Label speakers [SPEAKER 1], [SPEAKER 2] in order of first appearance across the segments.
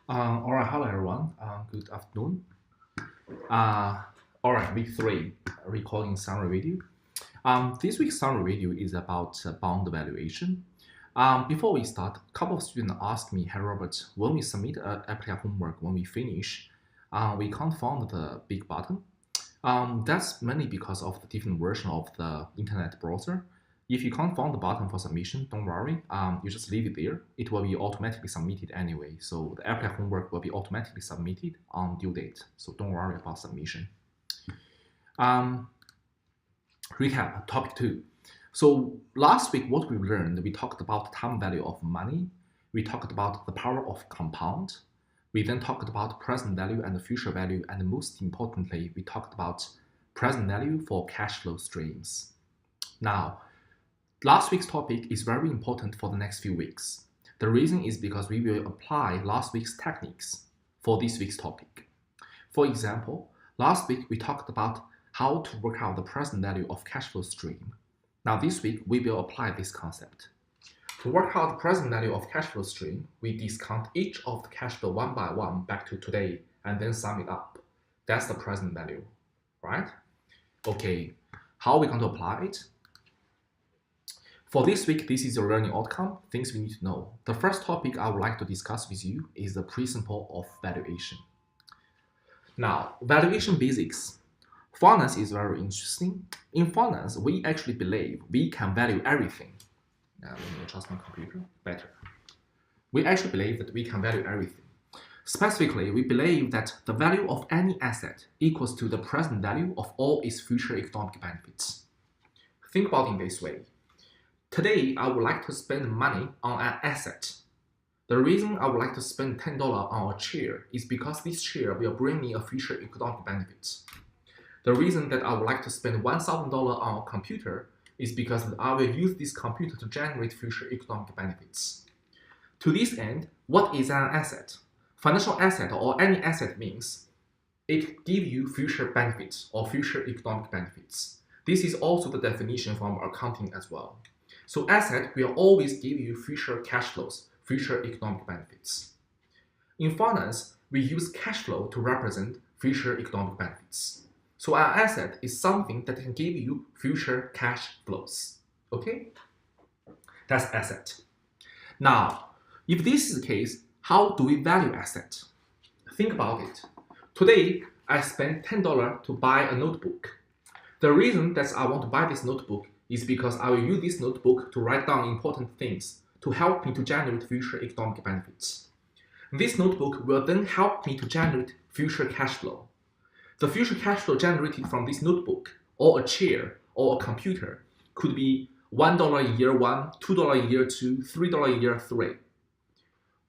[SPEAKER 1] All right, hello everyone. Good afternoon. All right, week three, recording summary video. This week's summary video is about bond valuation. Before we start, a couple of students asked me, "Hey Robert, when we submit application homework, when we finish, we can't find the big button." That's mainly because of the different version of the internet browser. If you can't find the button for submission, don't worry. You just leave it there. It will be automatically submitted anyway. So the application homework will be automatically submitted on due date. So don't worry about submission. Recap, topic 2. So last week, what we learned, we talked about time value of money. We talked about the power of compound. We then talked about present value and future value. And most importantly, we talked about present value for cash flow streams. Now, last week's topic is very important for the next few weeks. The reason is because we will apply last week's techniques for this week's topic. For example, last week we talked about how to work out the present value of cash flow stream. Now this week we will apply this concept. To work out the present value of cash flow stream, we discount each of the cash flow one by one back to today and then sum it up. That's the present value, right? Okay, how are we going to apply it? For this week, this is your learning outcome, things we need to know. The first topic I would like to discuss with you is the principle of valuation. Now, valuation basics. Finance is very interesting. In finance, we actually believe we can value everything. Now, let me adjust my computer better. We actually believe that we can value everything. Specifically, we believe that the value of any asset equals to the present value of all its future economic benefits. Think about it in this way. Today, I would like to spend money on an asset. The reason I would like to spend $10 on a chair is because this chair will bring me a future economic benefit. The reason that I would like to spend $1,000 on a computer is because I will use this computer to generate future economic benefits. To this end, what is an asset? Financial asset or any asset means it gives you future benefits or future economic benefits. This is also the definition from accounting as well. So asset will always give you future cash flows, future economic benefits. In finance, we use cash flow to represent future economic benefits. So an asset is something that can give you future cash flows. Okay? That's asset. Now, if this is the case, how do we value asset? Think about it. Today, I spent $10 to buy a notebook. The reason that I want to buy this notebook is because I will use this notebook to write down important things to help me to generate future economic benefits. This notebook will then help me to generate future cash flow. The future cash flow generated from this notebook, or a chair, or a computer, could be $1 in year 1, $2 in year 2, $3 in year 3.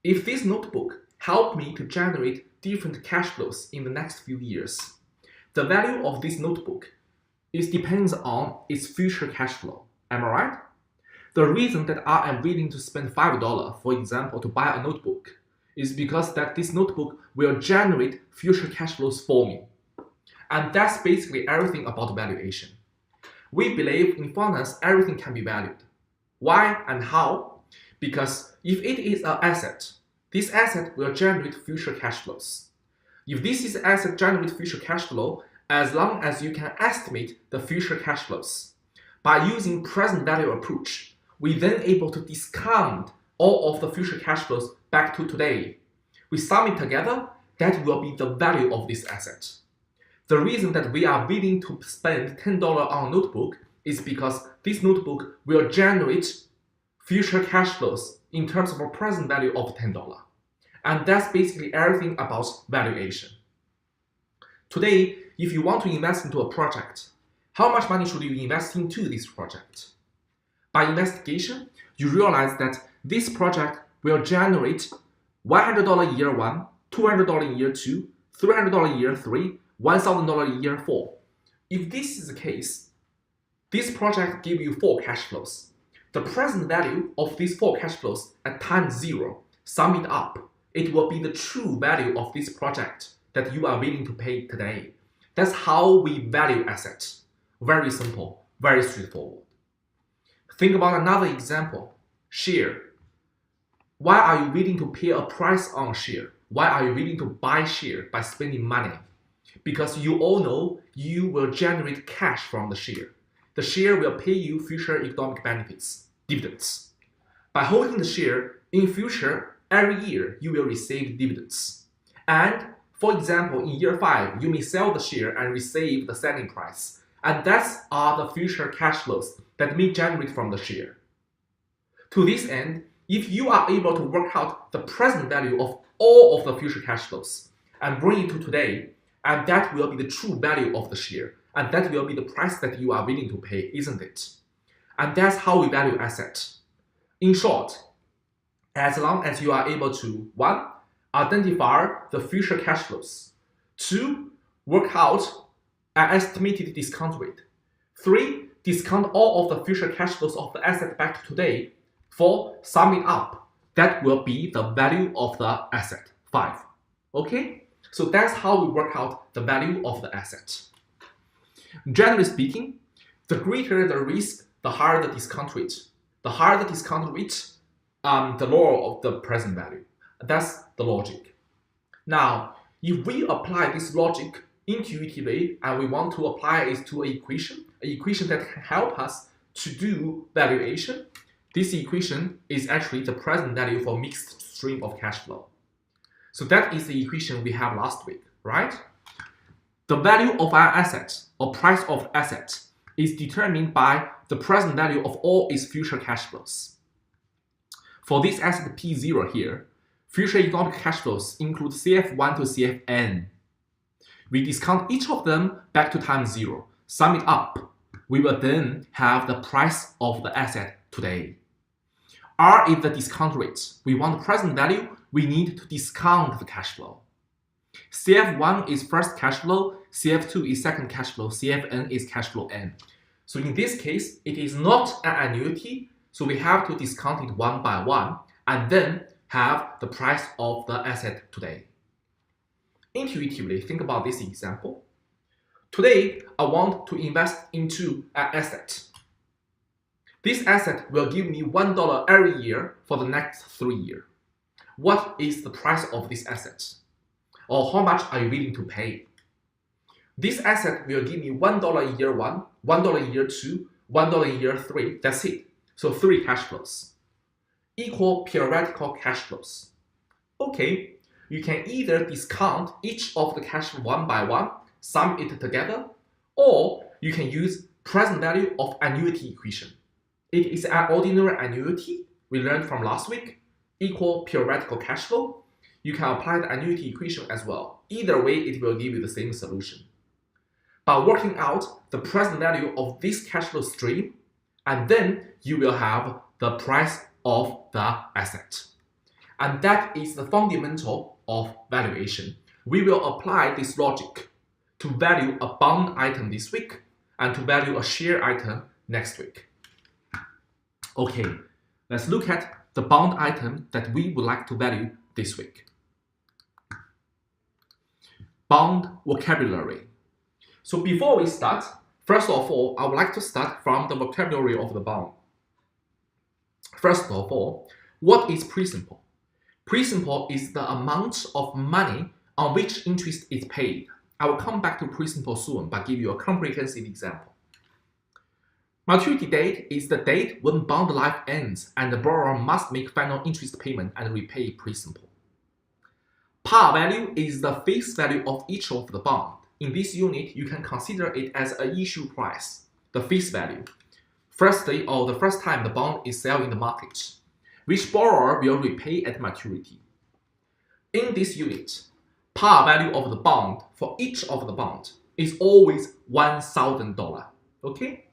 [SPEAKER 1] If this notebook helped me to generate different cash flows in the next few years, the value of this notebook depends on its future cash flow. Am I right? The reason that I am willing to spend $5, for example, to buy a notebook is because that this notebook will generate future cash flows for me. And that's basically everything about valuation. We believe in finance, everything can be valued. Why and how? Because if it is an asset, this asset will generate future cash flows. If this is asset generate future cash flow, as long as you can estimate the future cash flows. By using present value approach, we then able to discount all of the future cash flows back to today. We sum it together, that will be the value of this asset. The reason that we are willing to spend $10 on a notebook is because this notebook will generate future cash flows in terms of a present value of $10. And that's basically everything about valuation. Today, if you want to invest into a project, how much money should you invest into this project? By investigation, you realize that this project will generate $100 in year 1, $200 in year 2, $300 in year 3, $1,000 in year 4. If this is the case, this project gives you 4 cash flows. The present value of these 4 cash flows at time 0, sum it up, it will be the true value of this project that you are willing to pay today. That's how we value assets. Very simple, very straightforward. Think about another example, share. Why are you willing to pay a price on a share? Why are you willing to buy share by spending money? Because you all know you will generate cash from the share. The share will pay you future economic benefits, dividends. By holding the share in future, every year you will receive dividends. And for example, in year 5, you may sell the share and receive the selling price. And that's are the future cash flows that may generate from the share. To this end, if you are able to work out the present value of all of the future cash flows and bring it to today, and that will be the true value of the share, and that will be the price that you are willing to pay, isn't it? And that's how we value assets. In short, as long as you are able to 1. Identify the future cash flows, 2. Work out an estimated discount rate, 3. Discount all of the future cash flows of the asset back to today, 4. Sum it up. That will be the value of the asset, 5. Okay? So that's how we work out the value of the asset. Generally speaking, the greater the risk, the higher the discount rate. The higher the discount rate, the lower of the present value. That's the logic. Now, if we apply this logic intuitively and we want to apply it to an equation that can help us to do valuation, this equation is actually the present value for mixed stream of cash flow. So that is the equation we have last week, right? The value of our asset or price of asset is determined by the present value of all its future cash flows. For this asset P0 here, future economic cash flows include CF1 to CFN. We discount each of them back to time 0, sum it up. We will then have the price of the asset today. R is the discount rate. We want the present value, we need to discount the cash flow. CF1 is first cash flow, CF2 is second cash flow, CFN is cash flow N. So in this case, it is not an annuity, so we have to discount it one by one and then have the price of the asset today. Intuitively, think about this example. Today, I want to invest into an asset. This asset will give me $1 every year for the next 3 years. What is the price of this asset? Or how much are you willing to pay? This asset will give me $1 in year 1, $1 in year 2, $1 in year 3, that's it. So 3 cash flows. Equal periodical cash flows. Okay, you can either discount each of the cash flow one by one, sum it together, or you can use present value of annuity equation. It is an ordinary annuity we learned from last week, equal periodical cash flow. You can apply the annuity equation as well. Either way, it will give you the same solution. By working out the present value of this cash flow stream, and then you will have the price of the asset. And that is the fundamental of valuation. We will apply this logic to value a bond item this week and to value a share item next week. Okay, let's look at the bond item that we would like to value this week. Bond vocabulary. So before we start, first of all, I would like to start from the vocabulary of the bond. First of all, what is principal? Principal is the amount of money on which interest is paid. I will come back to principal soon, but give you a comprehensive example. Maturity date is the date when bond life ends and the borrower must make final interest payment and repay principal. Par value is the face value of each of the bond. In this unit, you can consider it as an issue price, the face value. Firstly, or the first time the bond is sold in the market, which borrower will repay at maturity. In this unit, par value of the bond for each of the bond is always $1,000. Okay?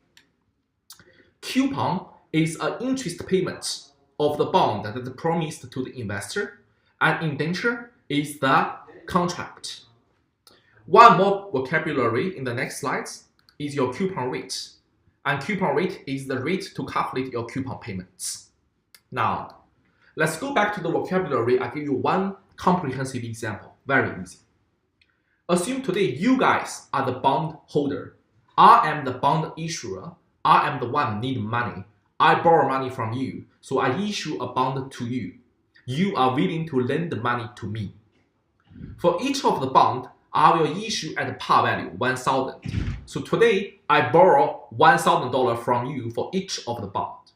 [SPEAKER 1] Coupon is an interest payment of the bond that is promised to the investor, and indenture is the contract. One more vocabulary in the next slides is your coupon rate. And coupon rate is the rate to calculate your coupon payments. Now, let's go back to the vocabulary. I'll give you one comprehensive example. Very easy. Assume today you guys are the bond holder. I am the bond issuer. I am the one need money. I borrow money from you, so I issue a bond to you. You are willing to lend the money to me. For each of the bond, I will issue at par value 1,000. So today, I borrow $1,000 from you for each of the bond.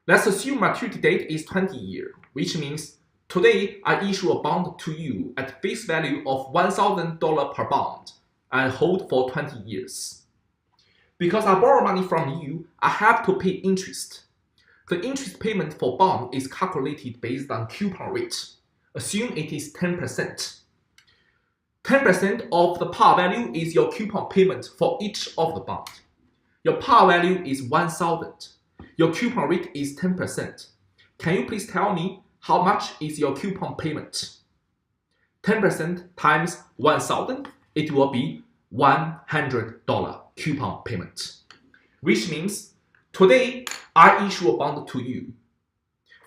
[SPEAKER 1] Let's assume maturity date is 20 years, which means today I issue a bond to you at face value of $1,000 per bond and hold for 20 years. Because I borrow money from you, I have to pay interest. The interest payment for bond is calculated based on coupon rate. Assume it is 10%. 10% of the par value is your coupon payment for each of the bond. Your par value is 1,000. Your coupon rate is 10%. Can you please tell me how much is your coupon payment? 10% times 1,000, it will be $100 coupon payment. Which means today I issue a bond to you.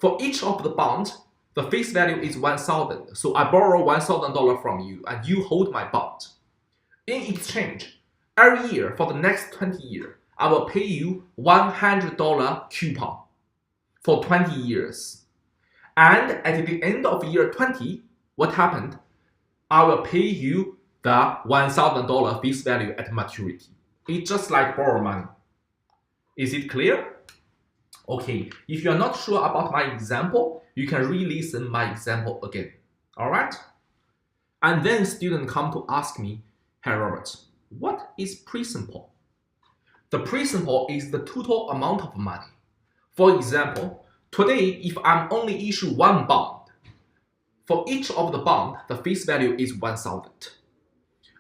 [SPEAKER 1] For each of the bond, the face value is 1,000. So I borrow $1,000 from you and you hold my bond. In exchange, every year for the next 20 years, I will pay you $100 coupon for 20 years. And at the end of year 20, what happened? I will pay you the $1,000 face value at maturity. It's just like borrow money. Is it clear? Okay, if you are not sure about my example, you can re-listen my example again. All right? And then students come to ask me, hey Robert, what is principal? The principal is the total amount of money. For example, today if I'm only issue one bond, for each of the bond, the face value is 1,000.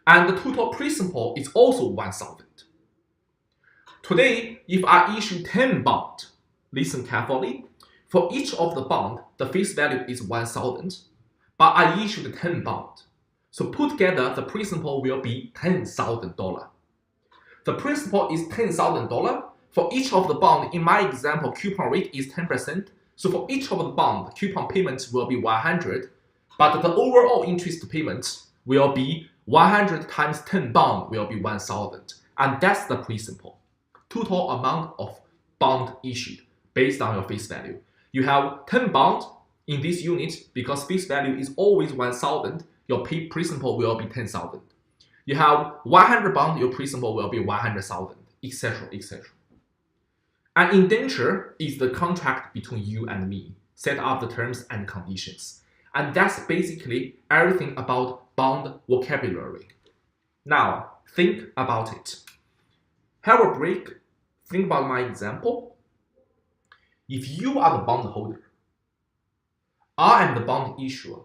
[SPEAKER 1] And the total principal is also 1,000. Today, if I issue 10 bond, listen carefully, for each of the bond, the face value is 1,000, but I issued 10 bond. So put together, the principal will be $10,000. The principal is $10,000. For each of the bond, in my example, coupon rate is 10%. So for each of the bond, coupon payments will be 100, but the overall interest payment will be 100 times 10 bond will be 1,000. And that's the principal. Total amount of bond issued based on your face value. You have 10 bond in this unit because face value is always 1,000. Your principal will be 10,000. You have 100 bond, your principal will be 100,000, etc., etc. An indenture is the contract between you and me, set up the terms and conditions. And that's basically everything about bond vocabulary. Now, think about it. Have a break. Think about my example. If you are the bondholder, I am the bond issuer.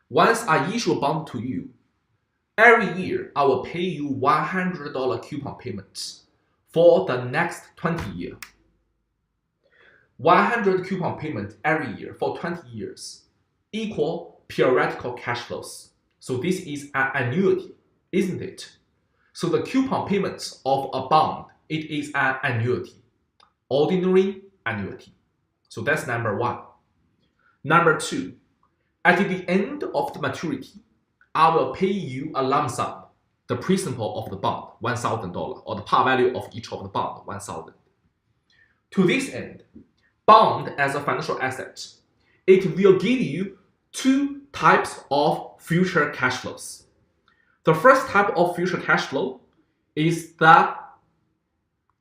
[SPEAKER 1] Once I issue a bond to you, every year I will pay you $100 coupon payments for the next 20 years. 100 coupon payment every year for 20 years equal periodical cash flows. So this is an annuity, isn't it? So the coupon payments of a bond, it is an annuity, ordinary annuity. So that's number one. Number two, at the end of the maturity, I will pay you a lump sum, the principal of the bond, $1,000, or the par value of each of the bond, 1,000. To this end, bond as a financial asset, it will give you two types of future cash flows. The first type of future cash flow is the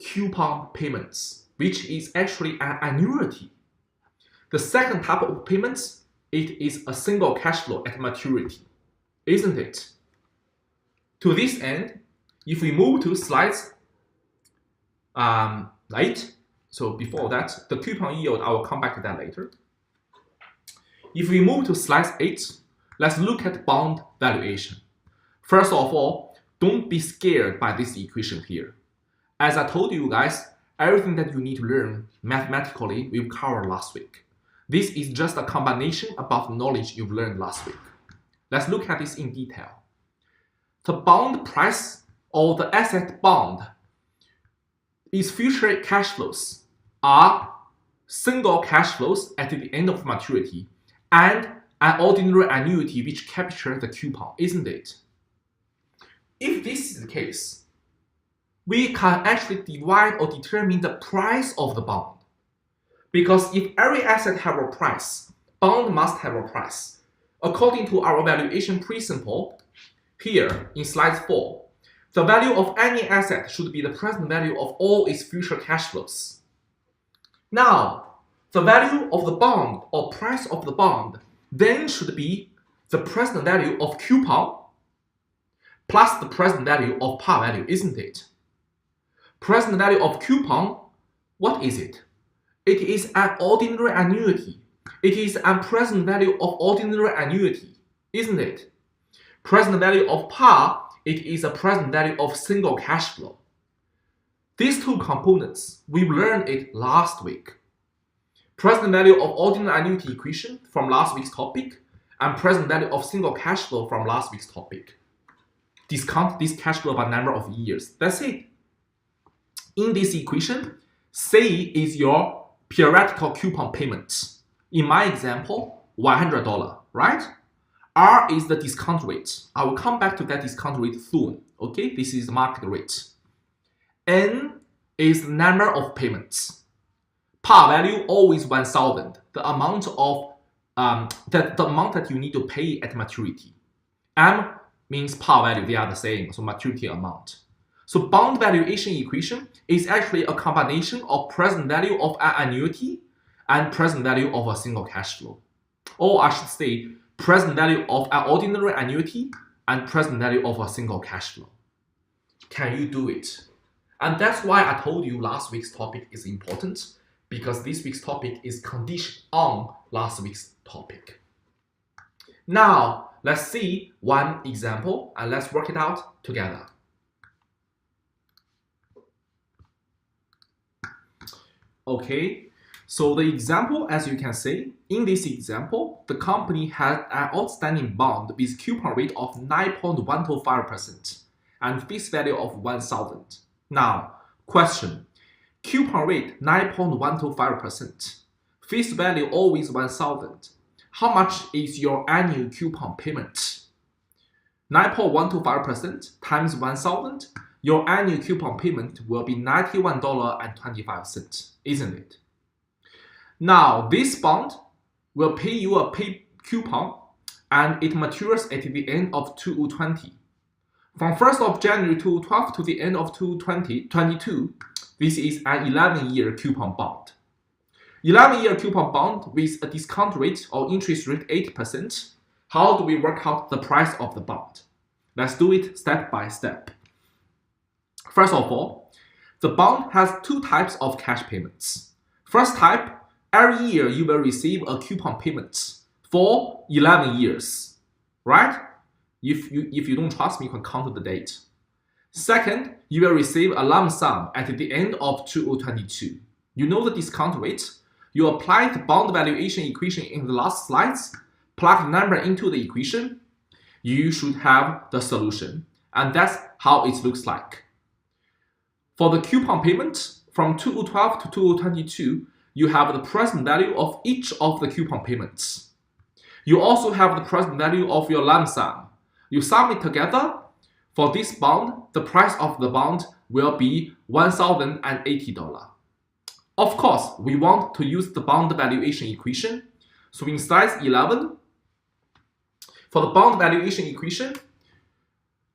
[SPEAKER 1] coupon payments, which is actually an annuity. The second type of payments, it is a single cash flow at maturity, isn't it? To this end, if we move to slides 8, so before that, the coupon yield, I will come back to that later. If we move to slide 8, let's look at bond valuation. First of all, don't be scared by this equation here. As I told you guys, everything that you need to learn mathematically we've covered last week. This is just a combination about the knowledge you've learned last week. Let's look at this in detail. The bond price or the asset bond, its future cash flows are single cash flows at the end of maturity and an ordinary annuity which captures the coupon, isn't it? If this is the case, we can actually divide or determine the price of the bond. Because if every asset have a price, bond must have a price. according to our valuation principle, here in slide 4, the value of any asset should be the present value of all its future cash flows. Now, the value of the bond or price of the bond then should be the present value of coupon plus the present value of par value, isn't it? Present value of coupon, what is it? It is an ordinary annuity. It is a present value of ordinary annuity, isn't it? Present value of par, it is a present value of single cash flow. These two components, we learned it last week. Present value of ordinary annuity equation from last week's topic, and present value of single cash flow from last week's topic. Discount this cash flow by number of years. That's it. In this equation, C is your periodical coupon payment. In my example, $100, right? R is the discount rate. I will come back to that discount rate soon. Okay, this is the market rate. N is the number of payments. Par value always 1,000. The amount of the amount that you need to pay at maturity. M means par value. They are the same. So maturity amount. So bond valuation equation is actually a combination of present value of an annuity and present value of a single cash flow. Or I should say, present value of an ordinary annuity and present value of a single cash flow. Can you do it? And that's why I told you last week's topic is important, because this week's topic is conditioned on last week's topic. Now, let's see one example and let's work it out together. Okay, so the example, as you can see, in this example, the company had an outstanding bond with coupon rate of 9.125% and face value of 1,000. Now, question, coupon rate 9.125%, face value always 1,000. How much is your annual coupon payment? 9.125% times 1,000, your annual coupon payment will be $91.25, isn't it? Now, this bond will pay you a coupon and it matures at the end of 2020. From 1st of January 2012 to the end of 2022, this is an 11-year coupon bond. 11-year coupon bond with a discount rate or interest rate 8%. How do we work out the price of the bond? Let's do it step by step. First of all, the bond has two types of cash payments. First type, every year you will receive a coupon payment for 11 years, right? If you don't trust me, you can count the date. Second, you will receive a lump sum at the end of 2022. You know the discount rate. You apply the bond valuation equation in the last slides, plug the number into the equation. You should have the solution. And that's how it looks like. For the coupon payment, from 2012 to 2022, you have the present value of each of the coupon payments. You also have the present value of your lump sum. You sum it together. For this bond, the price of the bond will be $1,080. Of course, we want to use the bond valuation equation. So in slide 11, for the bond valuation equation,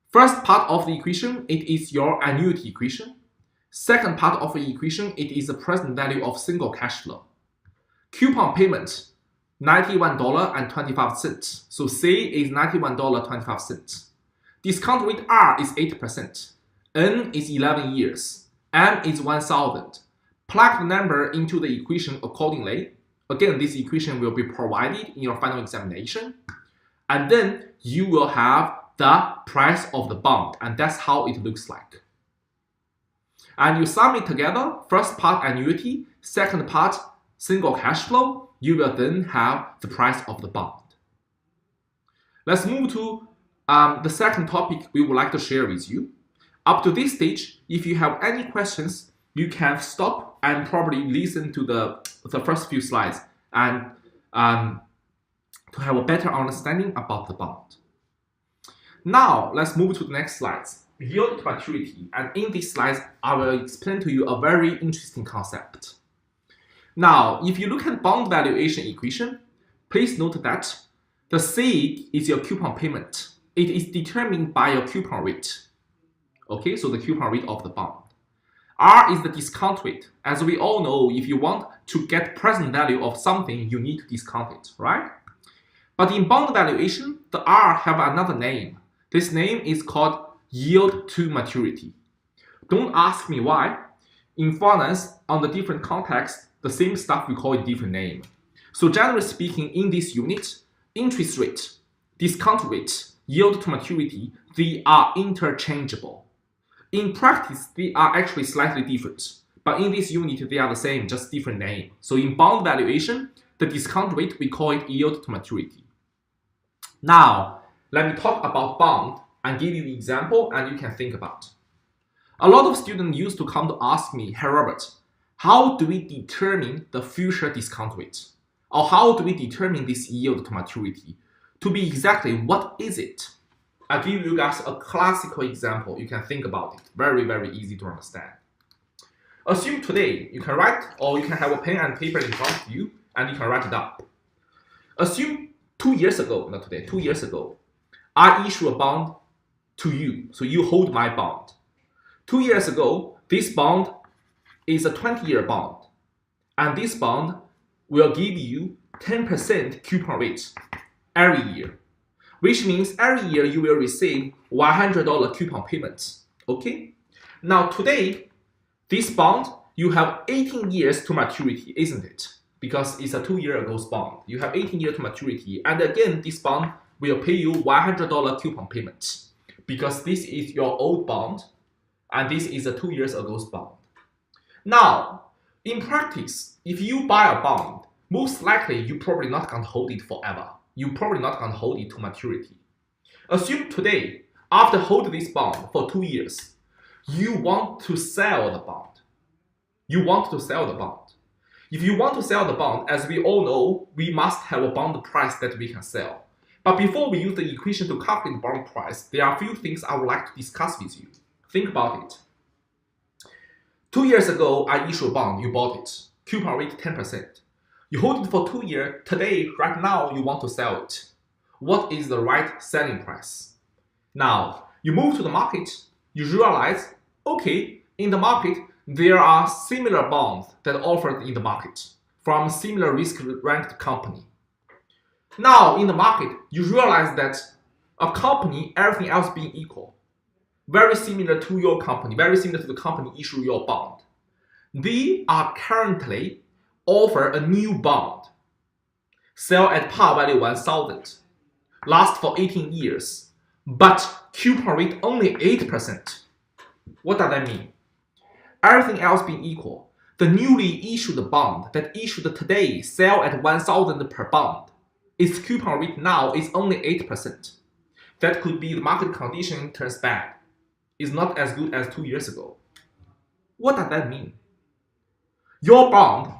[SPEAKER 1] first part of the equation, it is your annuity equation. Second part of the equation, it is the present value of single cash flow. Coupon payment, $91.25. So C is $91.25. Discount rate R is 8%. N is 11 years. M is 1,000. Plug the number into the equation accordingly. Again, this equation will be provided in your final examination. And then you will have the price of the bond. And that's how it looks like. And you sum it together, first part annuity, second part single cash flow, you will then have the price of the bond. Let's move to the second topic we would like to share with you. Up to this stage, if you have any questions, you can stop and probably listen to the first few slides and to have a better understanding about the bond. Now, let's move to the next slides. Yield to maturity, and in these slides, I will explain to you a very interesting concept. Now, if you look at bond valuation equation, please note that The C is your coupon payment. It is determined by your coupon rate. Okay, so the coupon rate of the bond. R is the discount rate. As we all know, if you want to get present value of something, you need to discount it, right? But in bond valuation, the R have another name. This name is called yield to maturity. Don't ask me why. In finance, on the different context, the same stuff we call it different name. So generally speaking, in this unit, interest rate, discount rate, yield to maturity, they are interchangeable. In practice, they are actually slightly different. But in this unit, they are the same, just different name. So in bond valuation, the discount rate, we call it yield to maturity. Now, let me talk about bond and give you the example and you can think about. A lot of students used to come to ask me, "Hey Robert, how do we determine the future discount rate? Or how do we determine this yield to maturity? To be exactly, what is it?" I'll give you guys a classical example. You can think about it. Very, very easy to understand. Assume today you can write, or you can have a pen and paper in front of you and you can write it up. Assume 2 years ago, not today, 2 years ago, I issue a bond to you. So you hold my bond. 2 years ago, this bond is a 20-year bond. And this bond will give you 10% coupon rate every year. Which means every year you will receive $100 coupon payments. Okay? Now today, this bond, you have 18 years to maturity, isn't it? Because it's a 2 year ago bond. You have 18 years to maturity. And again, this bond will pay you $100 coupon payments. Because this is your old bond, and this is a 2 years ago bond. Now, in practice, if you buy a bond, most likely you're probably not going to hold it forever. You're probably not going to hold it to maturity. Assume today, after holding this bond for 2 years, you want to sell the bond. You want to sell the bond. If you want to sell the bond, as we all know, we must have a bond price that we can sell. But before we use the equation to calculate the bond price, there are a few things I would like to discuss with you. Think about it. 2 years ago, I issued a bond, you bought it. Coupon rate 10%. You hold it for 2 years. Today, right now, you want to sell it. What is the right selling price? Now, you move to the market, you realize, okay, in the market, there are similar bonds that are offered in the market from similar risk-ranked company. Now, in the market, you realize that a company, everything else being equal, very similar to your company, very similar to the company issue your bond. They are currently offer a new bond, sell at par value 1,000, last for 18 years, but coupon rate only 8%. What does that mean? Everything else being equal, the newly issued bond that issued today sell at 1,000 per bond, its coupon rate now is only 8%. That could be the market condition turns bad. It's not as good as 2 years ago. What does that mean? Your bond,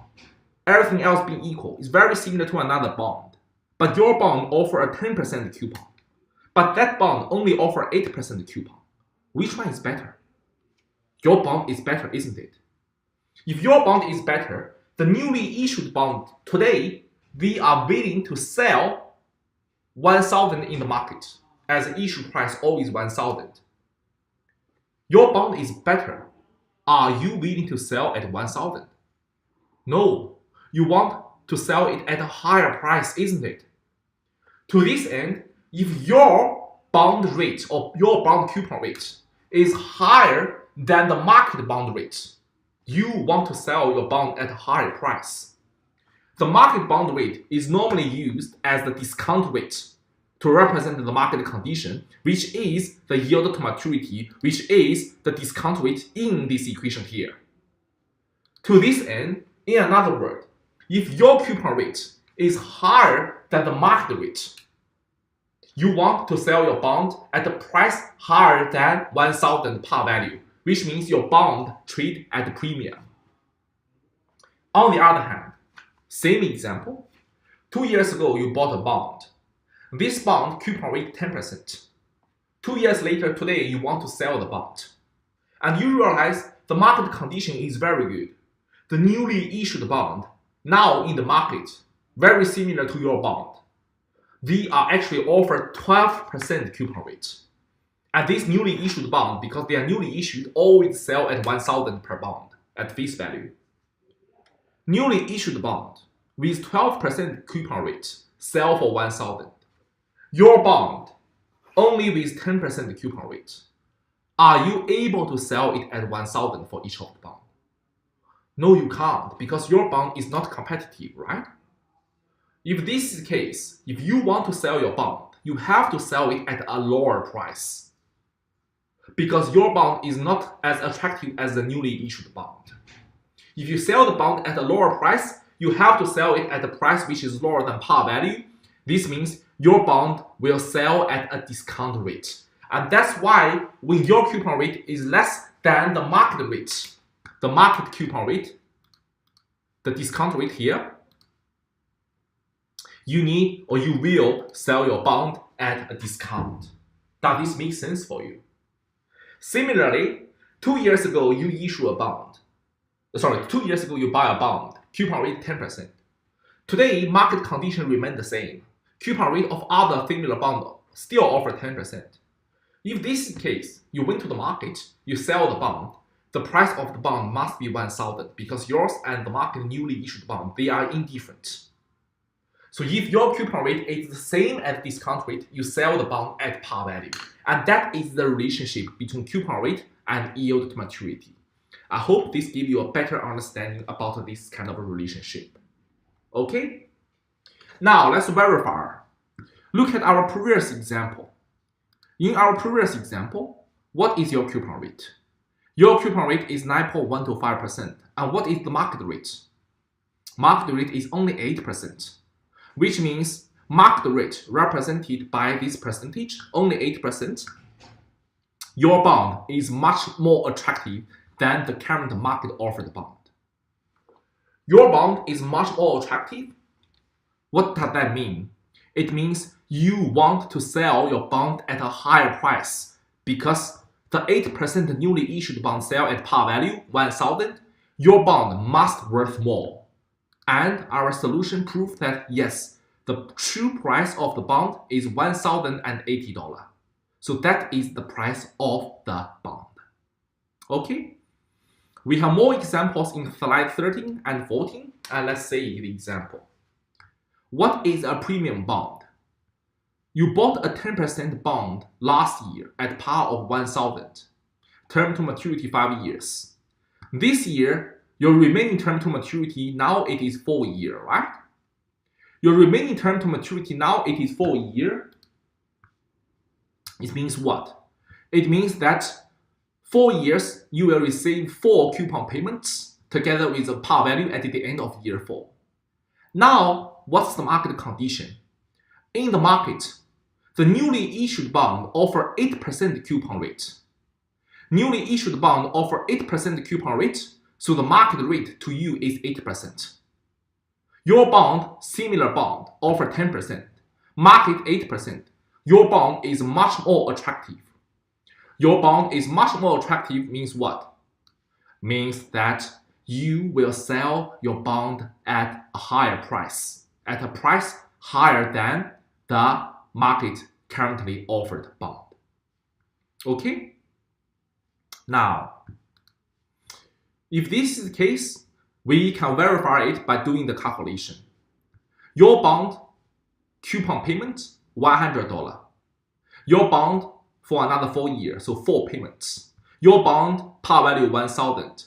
[SPEAKER 1] everything else being equal, is very similar to another bond. But your bond offer a 10% coupon. But that bond only offer 8% coupon. Which one is better? Your bond is better, isn't it? If your bond is better, the newly issued bond today, they are willing to sell 1,000 in the market, as the issue price always 1,000. Your bond is better. Are you willing to sell at 1,000? No. You want to sell it at a higher price, isn't it? To this end, if your bond rate or your bond coupon rate is higher than the market bond rate, you want to sell your bond at a higher price. The market bond rate is normally used as the discount rate to represent the market condition, which is the yield to maturity, which is the discount rate in this equation here. To this end, in another word, if your coupon rate is higher than the market rate, you want to sell your bond at a price higher than 1,000 par value, which means your bond trade at a premium. On the other hand, same example, 2 years ago you bought a bond. This bond coupon rate 10%. 2 years later, today you want to sell the bond. And you realize the market condition is very good. The newly issued bond, now in the market, very similar to your bond. we are actually offered 12% coupon rate. And this newly issued bond, because they are newly issued, always sell at 1,000 per bond at face value. Newly issued bond with 12% coupon rate sell for 1,000. Your bond only with 10% coupon rate. Are you able to sell it at 1,000 for each of the bond? No, you can't, because your bond is not competitive, right? If this is the case, if you want to sell your bond, you have to sell it at a lower price, because your bond is not as attractive as the newly issued bond. If you sell the bond at a lower price, you have to sell it at a price which is lower than par value. This means your bond will sell at a discount rate. And that's why when your coupon rate is less than the market rate, the market coupon rate, the discount rate here, you need or you will sell your bond at a discount. Does this make sense for you? Similarly, 2 years ago you issue a bond. 2 years ago you buy a bond, coupon rate 10%. Today, market conditions remain the same. Coupon rate of other similar bonds still offer 10%. If this is the case, you went to the market, you sell the bond, the price of the bond must be 1,000 because yours and the market newly issued bond, they are indifferent. So if your coupon rate is the same as discount rate, you sell the bond at par value. And that is the relationship between coupon rate and yield to maturity. I hope this gives you a better understanding about this kind of a relationship. Okay? Now let's verify. Look at our previous example. In our previous example, what is your coupon rate? Your coupon rate is 9.125%. And what is the market rate? Market rate is only 8%, which means market rate represented by this percentage, only 8%. Your bond is much more attractive than the current market offered bond. Your bond is much more attractive. What does that mean? It means you want to sell your bond at a higher price because the 8% newly issued bond sell at par value, 1,000, your bond must worth more. And our solution proves that yes, the true price of the bond is $1,080. So that is the price of the bond. Okay? We have more examples in slide 13 and 14, and let's see the example. What is a premium bond? You bought a 10% bond last year at par of 1,000. Term to maturity 5 years. This year, your remaining term to maturity, now it is 4 years, right? Your remaining term to maturity, now it is 4 years. It means what? It means that 4 years, you will receive 4 coupon payments together with a par value at the end of year 4. Now, what's the market condition? In the market, the newly issued bond offer 8% coupon rate. Newly issued bond offer 8% coupon rate, so the market rate to you is 8%. Your bond, similar bond, offer 10%, market 8%. Your bond is much more attractive. Your bond is much more attractive means what? Means that you will sell your bond at a higher price, at a price higher than the market currently offered bond. Okay? Now, if this is the case, we can verify it by doing the calculation. Your bond coupon payment, $100. Your bond for another 4 years, so 4 payments. Your bond par value 1,000.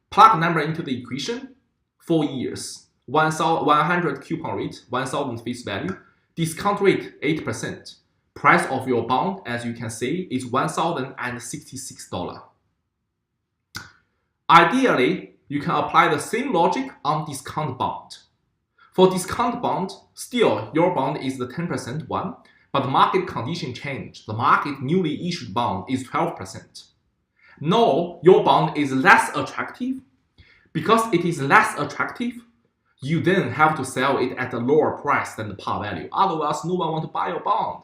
[SPEAKER 1] Plug number into the equation, 4 years, 100 coupon rate, 1,000 face value, discount rate 8%. Price of your bond, as you can see, is $1,066. Ideally, you can apply the same logic on discount bond. For discount bond, still your bond is the 10% one, but the market condition changed. The market newly issued bond is 12%. Now, your bond is less attractive. Because it is less attractive, you then have to sell it at a lower price than the par value. Otherwise, no one wants to buy your bond.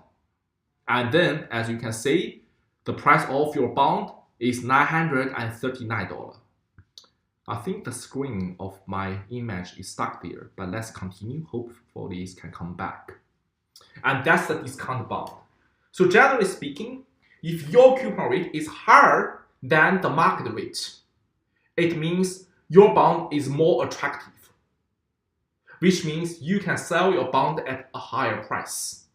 [SPEAKER 1] And then, as you can see, the price of your bond is $939. I think the screen of my image is stuck there, but let's continue. Hopefully it can come back. and that's the discount bond. So generally speaking, if your coupon rate is higher than the market rate, it means your bond is more attractive, which means you can sell your bond at a higher price.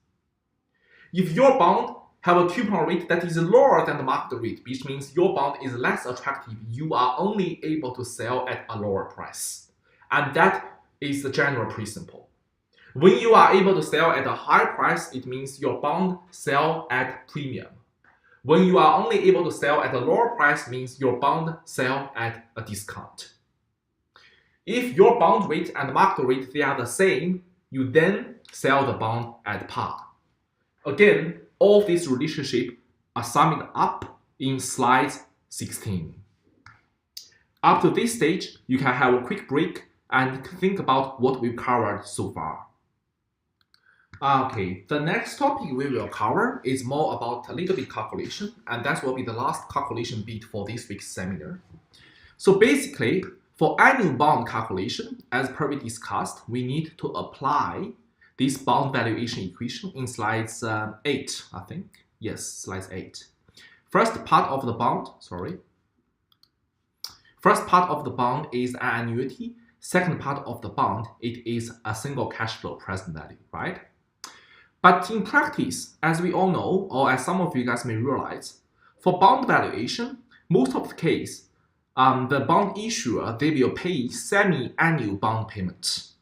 [SPEAKER 1] If your bond have a coupon rate that is lower than the market rate, which means your bond is less attractive, you are only able to sell at a lower price. And that is the general principle. When you are able to sell at a higher price, it means your bond sell at premium. When you are only able to sell at a lower price, means your bond sell at a discount. If your bond rate and market rate, they are the same, you then sell the bond at par. Again, all of these relationships are summed up in slide 16. Up to this stage, you can have a quick break and think about what we've covered so far. Okay, the next topic we will cover is more about a little bit calculation, and that will be the last calculation bit for this week's seminar. So basically, for annual bond calculation, as per we discussed, we need to apply this bond valuation equation in slides 8, I think. Yes, slides 8. First part of the bond is an annuity. Second part of the bond, it is a single cash flow present value, right? But in practice, as we all know, or as some of you guys may realize, for bond valuation, most of the case, the bond issuer, they will pay semi-annual bond payments.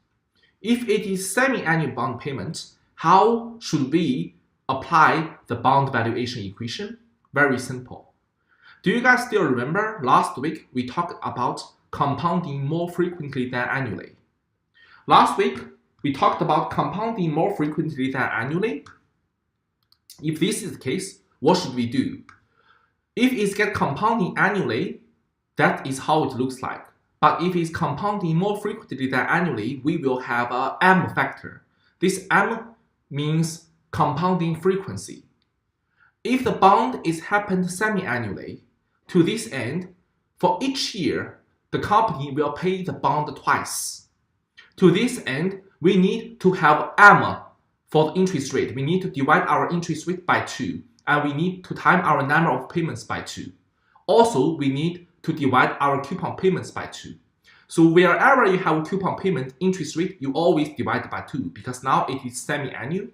[SPEAKER 1] If it is semi-annual bond payment, how should we apply the bond valuation equation? Very simple. Do you guys still remember last week we talked about compounding more frequently than annually? Last week, we talked about compounding more frequently than annually. If this is the case, what should we do? If it's get compounding annually, that is how it looks like. But if it's compounding more frequently than annually, we will have a M factor. This M means compounding frequency. If the bond is happened semi-annually, to this end, for each year, the company will pay the bond twice. To this end, we need to have M for the interest rate. We need to divide our interest rate by 2, and we need to time our number of payments by 2. Also, we need to divide our coupon payments by 2. So wherever you have coupon payment interest rate, you always divide by 2 because now it is semi-annual.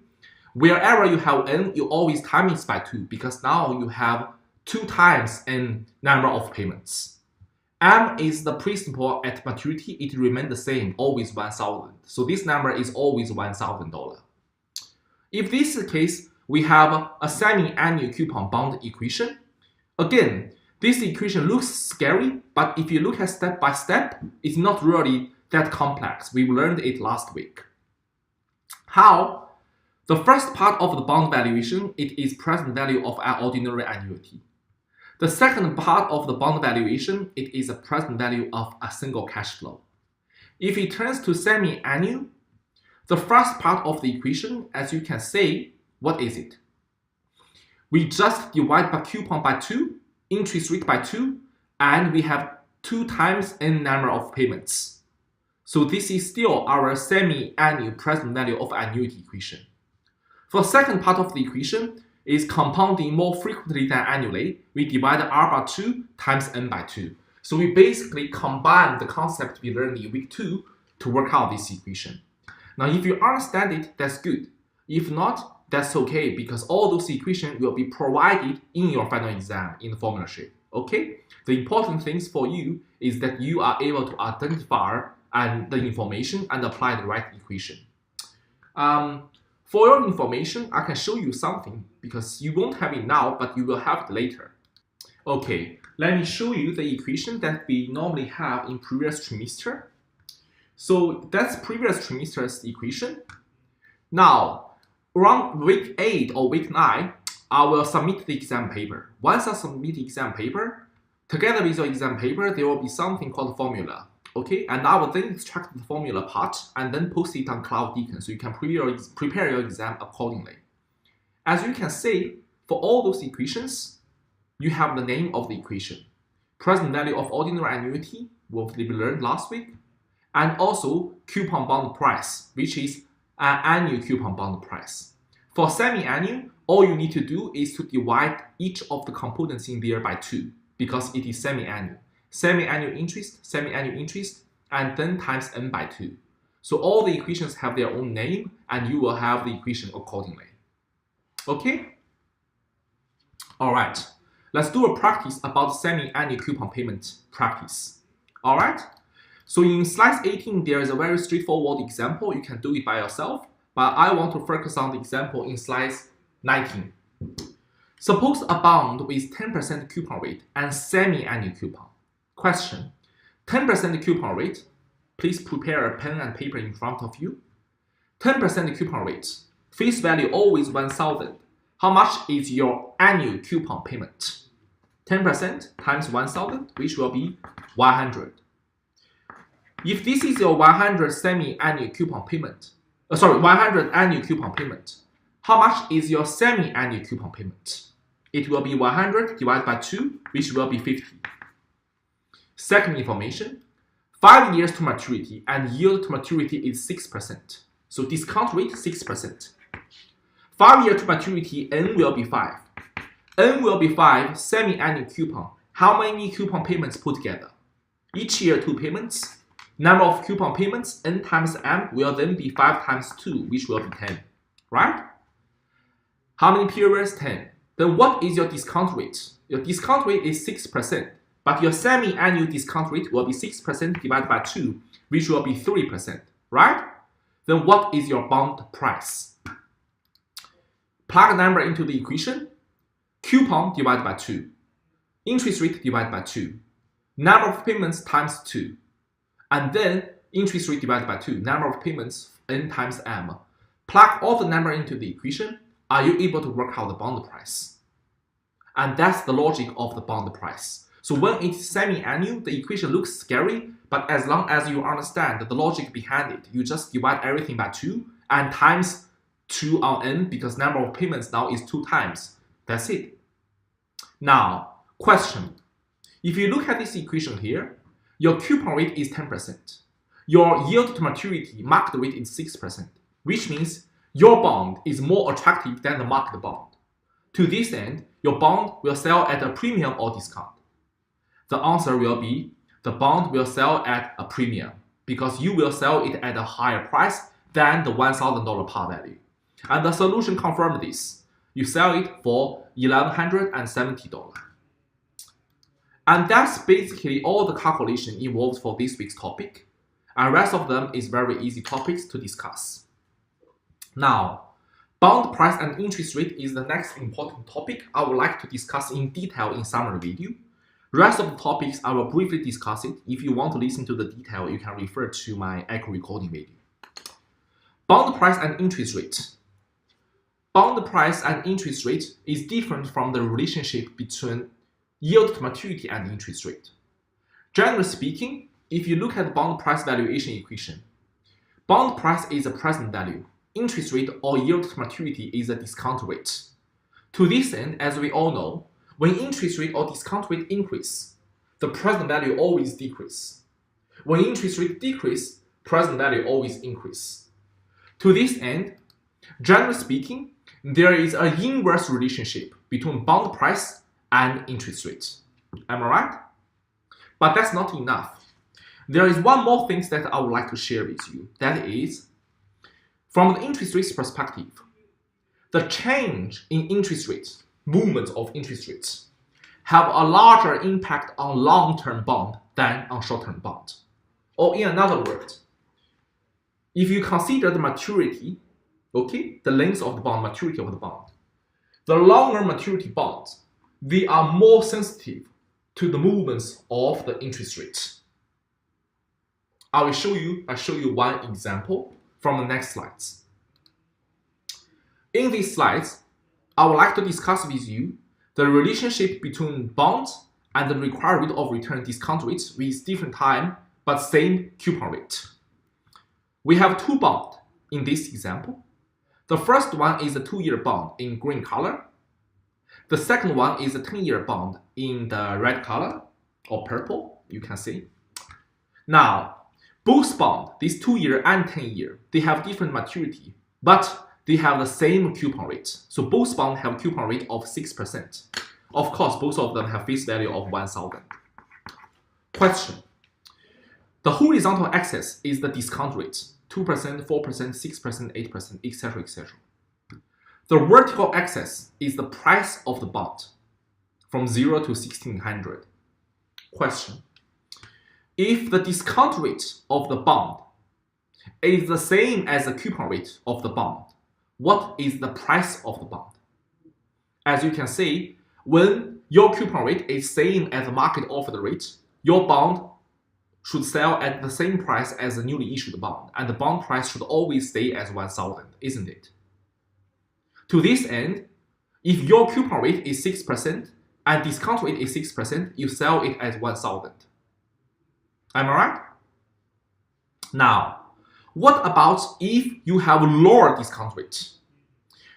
[SPEAKER 1] Wherever you have N, you always time it by 2 because now you have 2 times N number of payments. M is the principal at maturity, it remains the same, always 1,000. So this number is always $1,000. If this is the case, we have a semi-annual coupon bond equation. Again, this equation looks scary, but if you look at step by step, it's not really that complex. We learned it last week. How? The first part of the bond valuation, it is present value of an ordinary annuity. The second part of the bond valuation, it is a present value of a single cash flow. If it turns to semi-annual, the first part of the equation, as you can see, what is it? We just divide by coupon by 2, interest rate by 2, and we have 2 times N number of payments. So this is still our semi-annual present value of annuity equation. For the second part of the equation, is compounding more frequently than annually. We divide R by 2 times N by 2. So we basically combine the concept we learned in week 2 to work out this equation. Now, if you understand it, that's good. If not, that's okay, because all those equations will be provided in your final exam in the formula sheet. Okay? The important things for you is that you are able to identify the information and apply the right equation. For your information, I can show you something because you won't have it now, but you will have it later. Okay, let me show you the equation that we normally have in previous trimester. So that's previous trimester's equation. Now, around week 8 or week 9, I will submit the exam paper. Once I submit the exam paper, together with your exam paper, there will be something called formula. Okay, and I will then extract the formula part and then post it on Cloud Deacon so you can prepare your exam accordingly. As you can see, for all those equations, you have the name of the equation. Present value of ordinary annuity, what we learned last week, and also coupon bond price, which is an annual coupon bond price. For semi-annual, all you need to do is to divide each of the components in there by 2 because it is semi-annual. Semi-annual interest, and then times n by 2. So all the equations have their own name, and you will have the equation accordingly. Okay? Alright, let's do a practice about semi-annual coupon payment practice. Alright? So in slide 18, there is a very straightforward example. You can do it by yourself, but I want to focus on the example in slide 19. Suppose a bond with 10% coupon rate and semi-annual coupon. Question: 10% coupon rate. Please prepare a pen and paper in front of you. 10% coupon rate. Face value always 1,000. How much is your annual coupon payment? 10% times 1,000, which will be 100. If this is your 100 semi-annual coupon payment, 100 annual coupon payment, how much is your semi-annual coupon payment? It will be 100 divided by 2, which will be 50. Second information, 5 years to maturity and yield to maturity is 6%. So discount rate 6%. 5 years to maturity, n will be 5. N will be 5 semi-annual coupon. How many coupon payments put together? Each year 2 payments. Number of coupon payments, n times m, will then be 5 times 2, which will be 10. Right? How many periods? 10. Then what is your discount rate? Your discount rate is 6%, but your semi-annual discount rate will be 6% divided by 2, which will be 3%, right? Then what is your bond price? Plug a number into the equation. Coupon divided by 2. Interest rate divided by 2. Number of payments times 2. And then interest rate divided by 2. Number of payments n times m. Plug all the number into the equation. Are you able to work out the bond price? And that's the logic of the bond price. So when it's semi-annual, the equation looks scary, but as long as you understand the logic behind it, you just divide everything by 2 and times 2 on n because number of payments now is 2 times. That's it. Now, question. If you look at this equation here, your coupon rate is 10%. Your yield to maturity market rate is 6%, which means your bond is more attractive than the market bond. To this end, your bond will sell at a premium or discount. The answer will be the bond will sell at a premium because you will sell it at a higher price than the $1,000 par value. And the solution confirms this. You sell it for $1,170. And that's basically all the calculation involved for this week's topic. And rest of them is very easy topics to discuss. Now, bond price and interest rate is the next important topic I would like to discuss in detail in summary video. Rest of the topics I will briefly discuss it. If you want to listen to the detail, you can refer to my echo recording video. Bond price and interest rate. Bond price and interest rate is different from the relationship between yield to maturity and interest rate. Generally speaking, if you look at bond price valuation equation, bond price is a present value, interest rate or yield to maturity is a discount rate. To this end, as we all know, when interest rate or discount rate increase, the present value always decrease. When interest rate decrease, present value always increase. To this end, generally speaking, there is an inverse relationship between bond price and interest rate. Am I right? But that's not enough. There is one more thing that I would like to share with you. That is, from the interest rates perspective, the change in interest rates, movement of interest rates, have a larger impact on long-term bond than on short-term bond. Or in another word, if you consider the maturity, okay, the length of the bond, maturity of the bond, the longer maturity bonds, they are more sensitive to the movements of the interest rates. I will show you one example from the next slides. In these slides, I would like to discuss with you the relationship between bonds and the required rate of return discount rates with different time but same coupon rate. We have 2 bonds in this example. The first one is a 2-year bond in green color. The second one is a 10-year bond in the red color or purple, you can see. Now, both bonds, this 2-year and 10-year, they have different maturity, but they have the same coupon rate. So both bonds have a coupon rate of 6%. Of course, both of them have face value of 1,000. Question. The horizontal axis is the discount rate, 2%, 4%, 6%, 8%, etc., etc. The vertical axis is the price of the bond, from 0 to 1,600. Question. If the discount rate of the bond is the same as the coupon rate of the bond, what is the price of the bond? As you can see, when your coupon rate is same as the market offered rate, your bond should sell at the same price as the newly issued bond, and the bond price should always stay as 1,000, isn't it? To this end, if your coupon rate is 6% and discount rate is 6%, you sell it as 1,000. Am I right? Now, what about if you have a lower discount rate?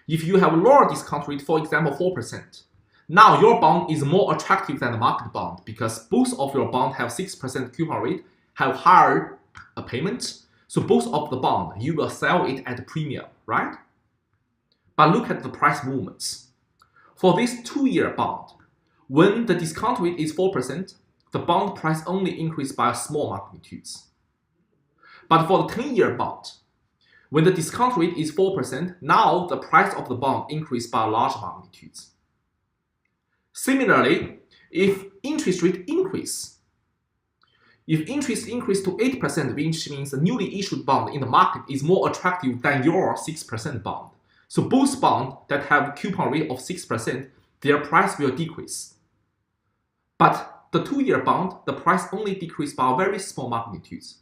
[SPEAKER 1] If you have a lower discount rate, for example, 4%, now your bond is more attractive than the market bond because both of your bond have 6% coupon rate, have higher payment. So both of the bond, you will sell it at a premium, right? But look at the price movements. For this 2-year bond, when the discount rate is 4%, the bond price only increased by small magnitudes. But for the 10-year bond, when the discount rate is 4%, now the price of the bond increased by large magnitudes. Similarly, if interest rate increase, if interest increase to 8%, which means the newly issued bond in the market is more attractive than your 6% bond. So both bonds that have coupon rate of 6%, their price will decrease. But the 2-year bond, the price only decreased by very small magnitudes.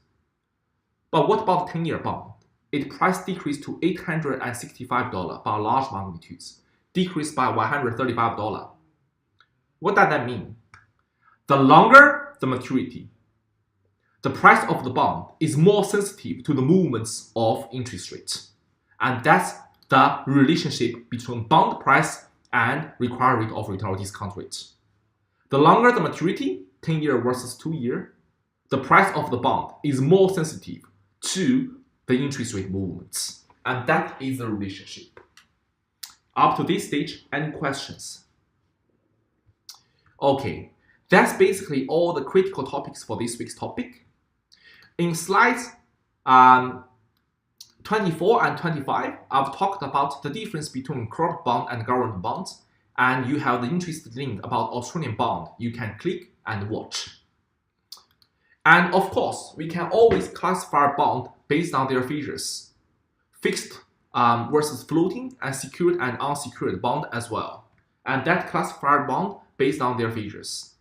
[SPEAKER 1] But what about the 10-year bond? Its price decreased to $865 by large magnitudes, decreased by $135. What does that mean? The longer the maturity, the price of the bond is more sensitive to the movements of interest rates. And that's the relationship between bond price and required rate of return or discount rate. The longer the maturity, 10-year versus 2-year, the price of the bond is more sensitive to the interest rate movements. And that is the relationship. Up to this stage, any questions? Okay, that's basically all the critical topics for this week's topic. In slides 24 and 25, I've talked about the difference between corporate bond and government bonds, and you have the interesting link about Australian bond. You can click and watch. And of course, we can always classify bond based on their features. Fixed versus floating, and secured and unsecured bond as well. And that classified bond based on their features.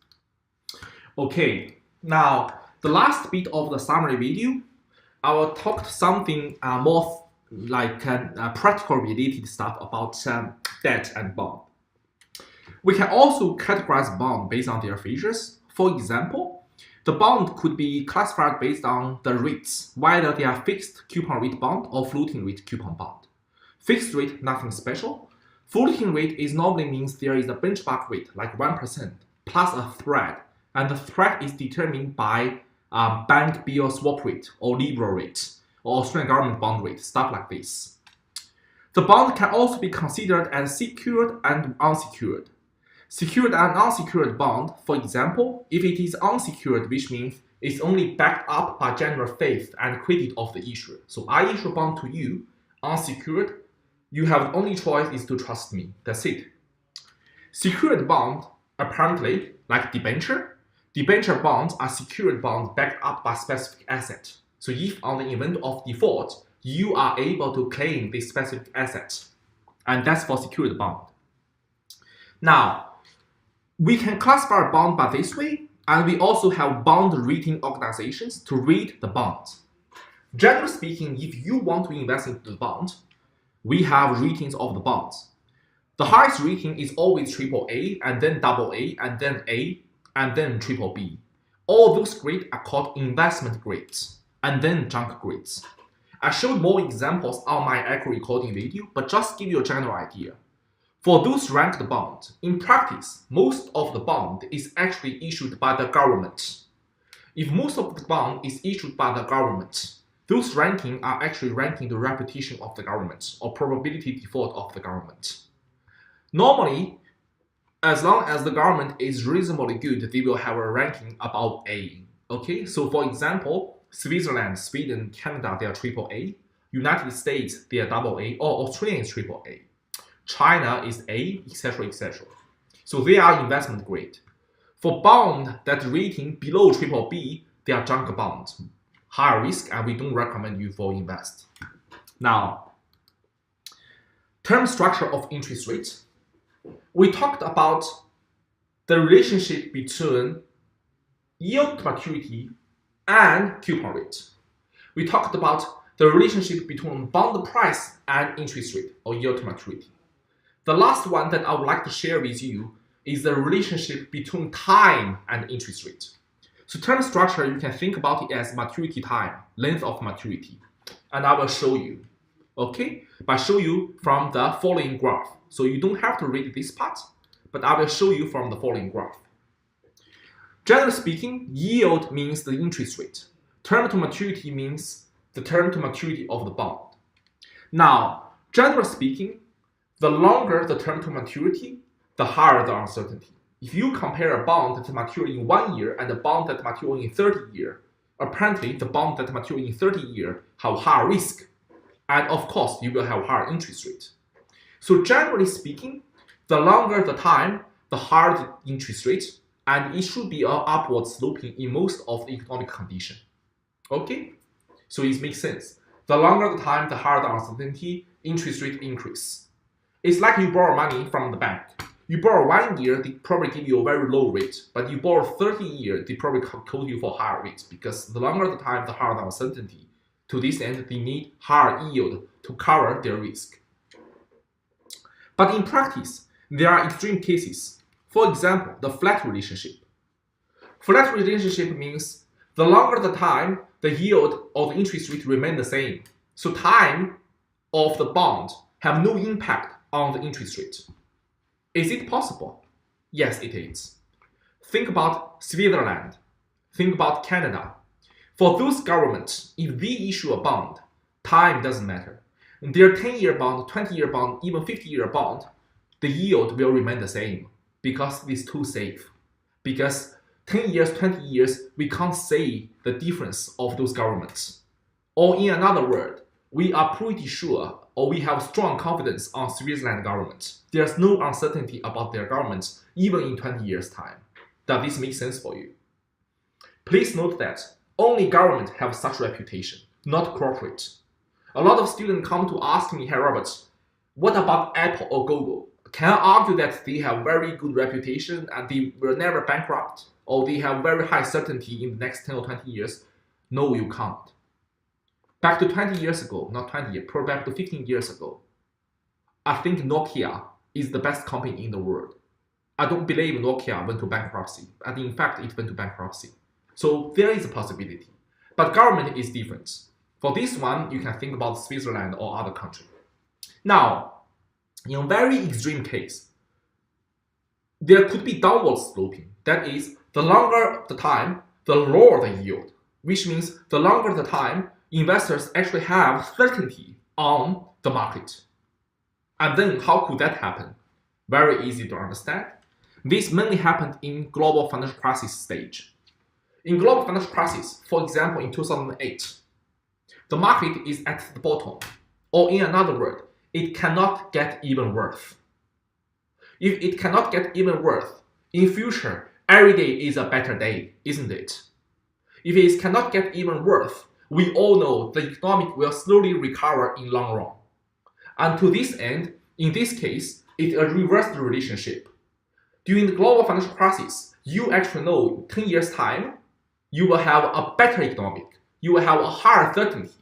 [SPEAKER 1] Okay, now the last bit of the summary video, I will talk something more like practical related stuff about debt and bond. We can also categorize bond based on their features. For example, the bond could be classified based on the rates, whether they are fixed coupon rate bond or floating rate coupon bond. Fixed rate, nothing special. Floating rate is normally means there is a benchmark rate, like 1%, plus a thread, and the thread is determined by bank bill swap rate, or Libor rate, or Australian government bond rate, stuff like this. The bond can also be considered as secured and unsecured. Secured and unsecured bond, for example, if it is unsecured, which means it's only backed up by general faith and credit of the issuer. So I issue a bond to you, unsecured, you have the only choice is to trust me. That's it. Secured bond, apparently, like debenture bonds are secured bonds backed up by specific asset. So if on the event of default, you are able to claim this specific asset. And that's for secured bond. Now, we can classify a bond by this way, and we also have bond rating organizations to rate the bonds. Generally speaking, if you want to invest into the bond, we have ratings of the bonds. The highest rating is always AAA, and then AA, and then A, and then BBB. All those grades are called investment grades, and then junk grades. I showed more examples on my echo recording video, but just give you a general idea. For those ranked bonds, in practice, most of the bond is actually issued by the government. If most of the bond is issued by the government, Those rankings are actually ranking the reputation of the government or probability default of the government. Normally, as long as the government is reasonably good, they will have a ranking above A. Okay, so for example, Switzerland, Sweden, Canada, they are AAA. United States, they are AA, or Australia is AAA. China is A, etc., etc. So they are investment grade. For bond that rating below BBB, they are junk bonds, higher risk, and we don't recommend you for invest. Now, term structure of interest rates. We talked about the relationship between yield to maturity and coupon rate. We talked about the relationship between bond price and interest rate or yield to maturity. The last one that I would like to share with you is the relationship between time and interest rate. So term structure, you can think about it as maturity time, length of maturity. And I will show you, okay? But show you from the following graph. So you don't have to read this part, but I will show you from the following graph. Generally speaking, yield means the interest rate. Term to maturity means the term to maturity of the bond. Now, generally speaking, the longer the term to maturity, the higher the uncertainty. If you compare a bond that matures in 1 year and a bond that matures in 30 years, apparently the bond that matures in 30 years have higher risk. And of course, you will have higher interest rate. So generally speaking, the longer the time, the higher the interest rate, and it should be upward sloping in most of the economic condition. Okay? So it makes sense. The longer the time, the higher the uncertainty, interest rate increase. It's like you borrow money from the bank. You borrow 1 year, they probably give you a very low rate, but you borrow 30 years, they probably quote you for higher rates because the longer the time, the higher the uncertainty. To this end, they need higher yield to cover their risk. But in practice, there are extreme cases. For example, the flat relationship. Flat relationship means the longer the time, the yield or the interest rate remain the same. So time of the bond have no impact on the interest rate. Is it possible? Yes, it is. Think about Switzerland. Think about Canada. For those governments, if they issue a bond, time doesn't matter. Their 10-year bond, 20-year bond, even 50-year bond, the yield will remain the same because it's too safe. Because 10 years, 20 years, we can't say the difference of those governments. Or in another word, we are pretty sure or we have strong confidence on Switzerland government. There's no uncertainty about their government even in 20 years' time. Does this make sense for you? Please note that only government have such reputation, not corporate. A lot of students come to ask me, hey Robert, what about Apple or Google? Can I argue that they have very good reputation and they will never bankrupt or they have very high certainty in the next 10 or 20 years? No, you can't. Back to 20 years ago, not 20 years, probably back to 15 years ago, I think Nokia is the best company in the world. I don't believe Nokia went to bankruptcy, and in fact, it went to bankruptcy. So there is a possibility. But government is different. For this one, you can think about Switzerland or other country. Now, in a very extreme case, there could be downward sloping. That is, the longer the time, the lower the yield, which means the longer the time, investors actually have certainty on the market. And then how could that happen? Very easy to understand. This mainly happened in global financial crisis stage. In global financial crisis, for example, in 2008, the market is at the bottom, or in another word, it cannot get even worse. If it cannot get even worse, in future, every day is a better day, isn't it? If it cannot get even worse, we all know the economic will slowly recover in long run. And to this end, in this case, it's a reversed relationship. During the global financial crisis, you actually know 10 years time, you will have a better economic. You will have a higher certainty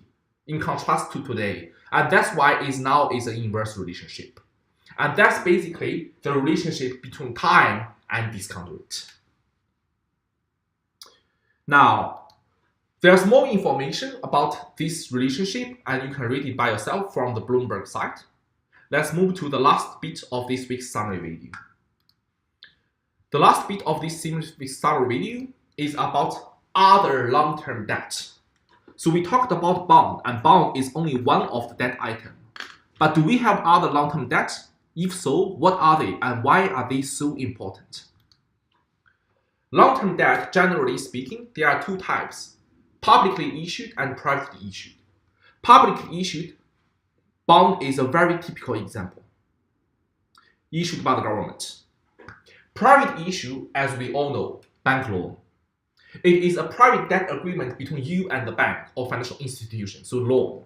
[SPEAKER 1] in contrast to today. And that's why it now is an inverse relationship. And that's basically the relationship between time and discount rate. Now, there's more information about this relationship and you can read it by yourself from the Bloomberg site. Let's move to the last bit of this week's summary video. The last bit of this week's summary video is about other long-term debt. So we talked about bond, and bond is only one of the debt items. But do we have other long-term debts? If so, what are they and why are they so important? Long-term debt, generally speaking, there are two types, publicly issued and privately issued. Publicly issued bond is a very typical example, issued by the government. Private issue, as we all know, bank loan. It is a private debt agreement between you and the bank or financial institution, so loan.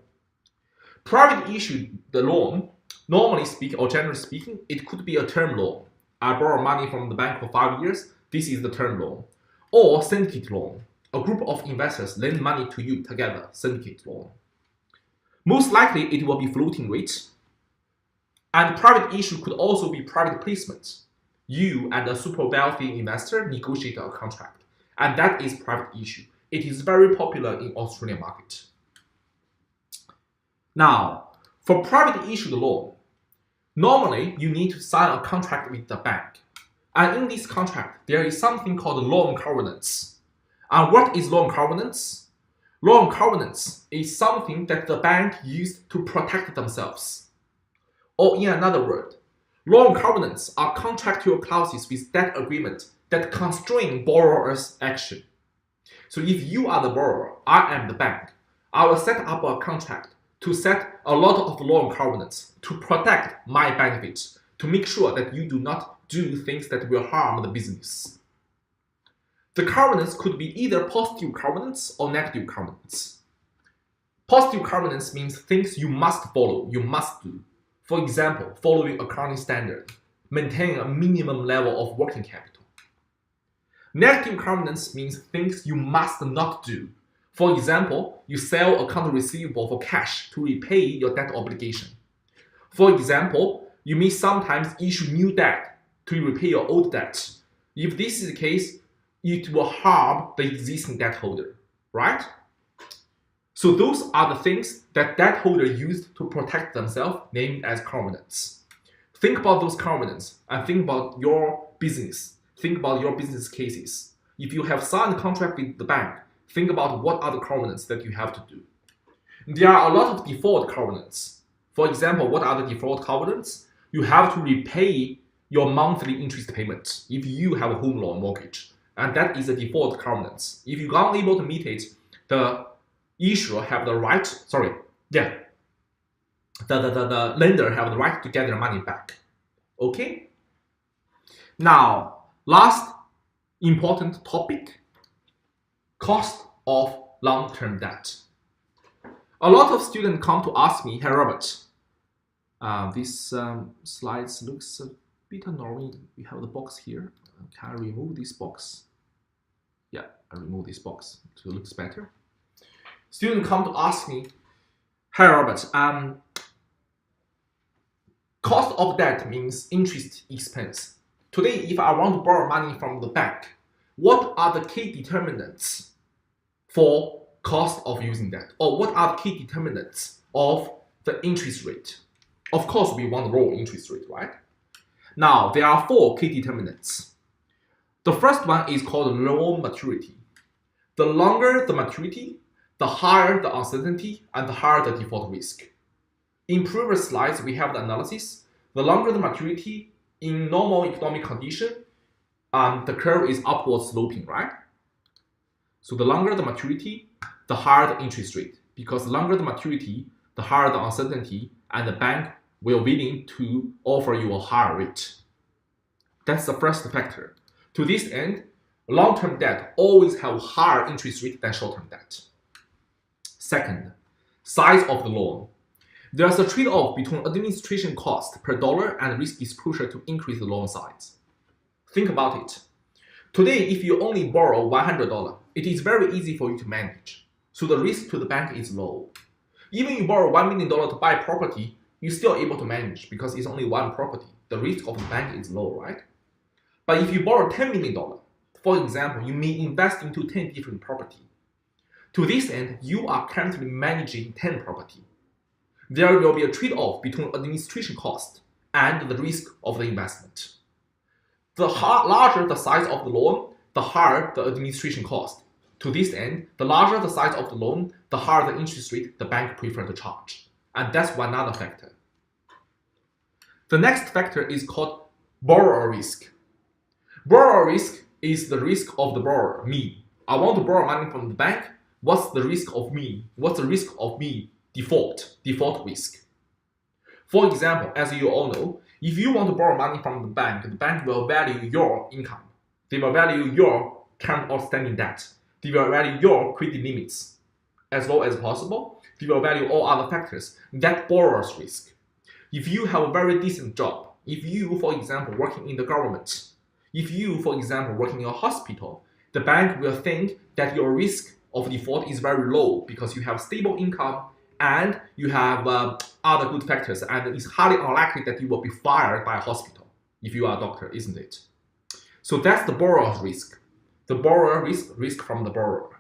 [SPEAKER 1] Private issue, the loan, normally speaking or generally speaking, it could be a term loan. I borrow money from the bank for 5 years, this is the term loan. Or syndicate loan, a group of investors lend money to you together, syndicate loan. Most likely it will be floating rate. And private issue could also be private placement. You and a super wealthy investor negotiate a contract, and that is private issue. It is very popular in Australian market. Now, for private issued loan, normally you need to sign a contract with the bank. And in this contract, there is something called loan covenants. And what is loan covenants? Loan covenants is something that the bank used to protect themselves. Or in another word, loan covenants are contractual clauses with debt agreement that constrain borrower's action. So if you are the borrower, I am the bank, I will set up a contract to set a lot of loan covenants to protect my benefits, to make sure that you do not do things that will harm the business. The covenants could be either positive covenants or negative covenants. Positive covenants means things you must follow, you must do. For example, following accounting standard, maintaining a minimum level of working capital. Negative covenants means things you must not do. For example, you sell account receivable for cash to repay your debt obligation. For example, you may sometimes issue new debt to repay your old debt. If this is the case, it will harm the existing debt holder, right? So those are the things that debt holder used to protect themselves, named as covenants. Think about those covenants and think about your business. Think about your business cases. If you have signed a contract with the bank, think about what are the covenants that you have to do. There are a lot of default covenants. For example, what are the default covenants? You have to repay your monthly interest payment if you have a home loan mortgage. And that is a default covenant. If you are unable to meet it, the issuer have the right, the lender have the right to get their money back. Okay? Now, last important topic, cost of long-term debt. A lot of students come to ask me, hey Robert, this slides looks a bit annoying. We have the box here. Can I remove this box? Yeah, I remove this box so it looks better. Students come to ask me, hey Robert, cost of debt means interest expense. Today, if I want to borrow money from the bank, what are the key determinants for cost of using debt? Or what are the key determinants of the interest rate? Of course, we want low interest rate, right? Now, there are 4 key determinants. The first one is called loan maturity. The longer the maturity, the higher the uncertainty and the higher the default risk. In previous slides, we have the analysis. The longer the maturity, in normal economic condition, the curve is upward sloping, right? So the longer the maturity, the higher the interest rate. Because the longer the maturity, the higher the uncertainty, and the bank will be willing to offer you a higher rate. That's the first factor. To this end, long-term debt always have higher interest rate than short-term debt. Second, size of the loan. There's a trade-off between administration cost per dollar and risk exposure to increase the loan size. Think about it. Today, if you only borrow $100, it is very easy for you to manage. So the risk to the bank is low. Even if you borrow $1 million to buy property, you're still able to manage because it's only one property. The risk of the bank is low, right? But if you borrow $10 million, for example, you may invest into 10 different properties. To this end, you are currently managing 10 properties. There will be a trade-off between administration cost and the risk of the investment. The larger the size of the loan, the higher the administration cost. To this end, the larger the size of the loan, the higher the interest rate the bank prefers to charge. And that's one other factor. The next factor is called borrower risk. Borrower risk is the risk of the borrower, me. I want to borrow money from the bank. What's the risk of me? What's the risk of me? Default risk. For example, as you all know, if you want to borrow money from the bank will value your income. They will value your current outstanding debt. They will value your credit limits as low as possible. They will value all other factors. That borrower's risk. If you have a very decent job, if you, for example, working in the government, if you, for example, working in a hospital, the bank will think that your risk of default is very low because you have stable income and you have other good factors, and it's highly unlikely that you will be fired by a hospital if you are a doctor, isn't it? So that's the borrower's risk. The borrower risk from the borrower.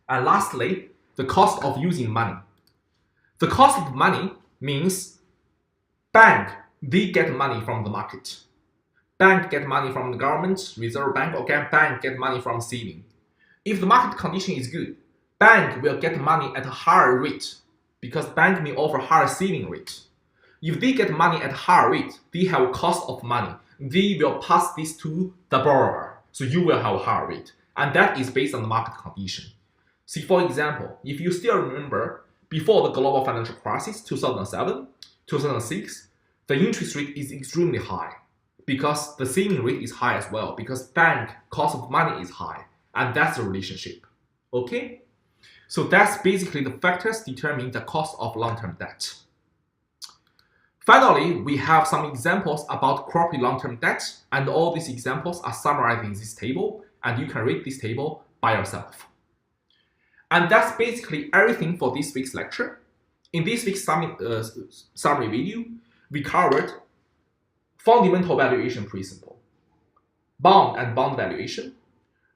[SPEAKER 1] And lastly, the cost of using money. The cost of money means bank, they get money from the market. Bank get money from the government, Reserve Bank, or bank get money from saving. If the market condition is good, bank will get money at a higher rate because bank may offer higher saving rate. If they get money at a higher rate, they have a cost of money. They will pass this to the borrower. So you will have a higher rate. And that is based on the market condition. See, for example, if you still remember, before the global financial crisis, 2007, 2006, the interest rate is extremely high because the saving rate is high as well because bank cost of money is high. And that's the relationship. Okay? So that's basically the factors determining the cost of long-term debt. Finally, we have some examples about corporate long-term debt, and all these examples are summarized in this table, and you can read this table by yourself. And that's basically everything for this week's lecture. In this week's summary video, we covered fundamental valuation principle, bond and bond valuation,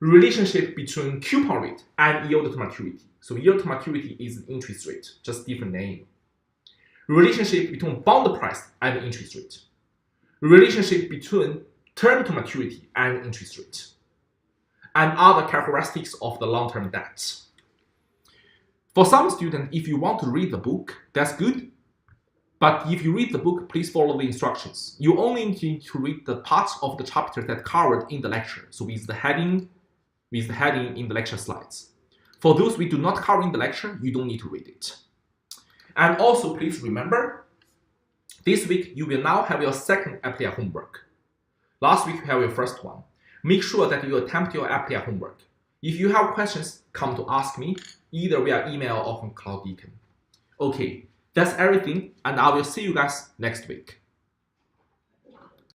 [SPEAKER 1] relationship between coupon rate and yield to maturity. So yield to maturity is interest rate, just different name. Relationship between bond price and interest rate. Relationship between term to maturity and interest rate. And other characteristics of the long-term debt. For some students, if you want to read the book, that's good. But if you read the book, please follow the instructions. You only need to read the parts of the chapter that covered in the lecture. So with the heading in the lecture slides. For those we do not cover in the lecture, you don't need to read it. And also, please remember, this week you will now have your second Applia homework. Last week you have your first one. Make sure that you attempt your Applia homework. If you have questions, come to ask me, either via email or from Cloud Beacon. Okay, that's everything, and I will see you guys next week.